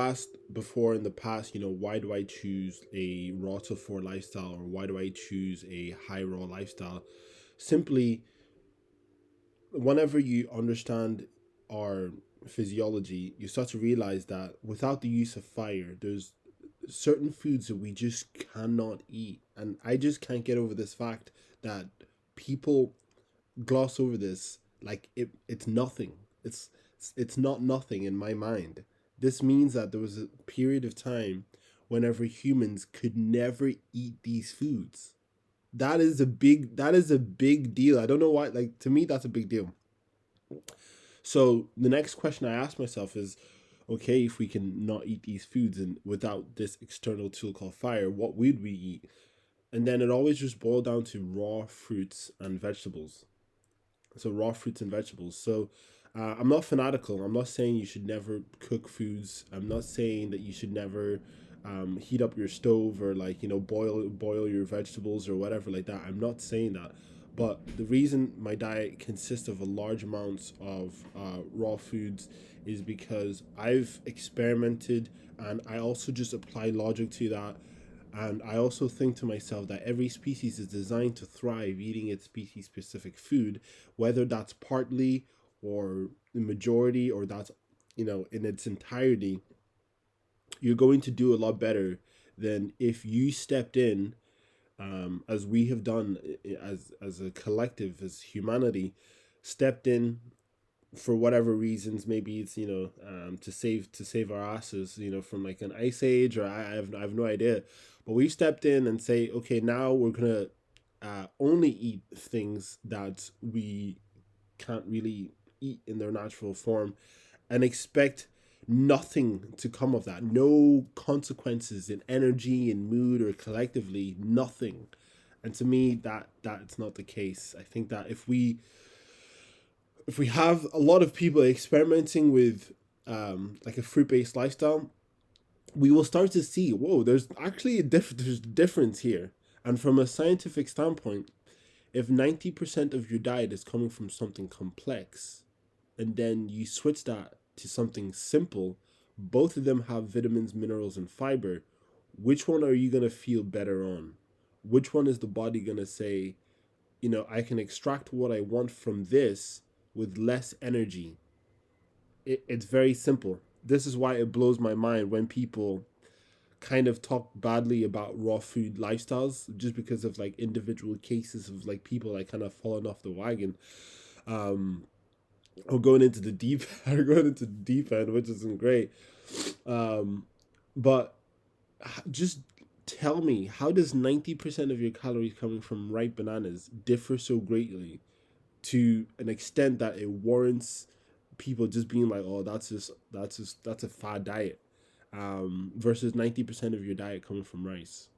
Asked before in the past, why do I choose a raw to four lifestyle, or why do I choose a high raw lifestyle? Simply, whenever you understand our physiology, you start to realize that without the use of fire, there's certain foods that we just cannot eat. And I just can't get over this fact that people gloss over this like it's nothing. It's not nothing in my mind. This means that there was a period of time whenever humans could never eat these foods. That is a big deal. I don't know why, like, to me that's a big deal. So the next question I ask myself is, okay, if we can not eat these foods and without this external tool called fire, what would we eat? And then it always just boiled down to raw fruits and vegetables. So raw fruits and vegetables. So I'm not fanatical. I'm not saying you should never cook foods. I'm not saying that you should never heat up your stove, or, like, boil your vegetables or whatever like that. I'm not saying that. But the reason my diet consists of a large amounts of raw foods is because I've experimented, and I also just apply logic to that. And I also think to myself that every species is designed to thrive eating its species specific food, whether that's partly or the majority, or that's, in its entirety. You're going to do a lot better than if you stepped in, as we have done, as a collective, as humanity, stepped in for whatever reasons. Maybe it's, to save our asses, from like an ice age, or I have no idea. But we stepped in and say, okay, now we're gonna only eat things that we can't really eat in their natural form, and expect nothing to come of that. No consequences in energy and mood, or collectively nothing. And to me, that's not the case. I think that if we have a lot of people experimenting with like a fruit-based lifestyle, we will start to see, whoa, there's actually there's difference here. And from a scientific standpoint, if 90% of your diet is coming from something complex, and then you switch that to something simple, both of them have vitamins, minerals, and fiber. Which one are you going to feel better on? Which one is the body going to say, I can extract what I want from this with less energy? It's very simple. This is why it blows my mind when people kind of talk badly about raw food lifestyles, just because of like individual cases of like people like kind of falling off the wagon, um or going into the deep or going into the deep end, which isn't great. But just tell me, how does 90% of your calories coming from ripe bananas differ so greatly, to an extent that it warrants people just being like, oh, that's a fad diet, versus 90% of your diet coming from rice?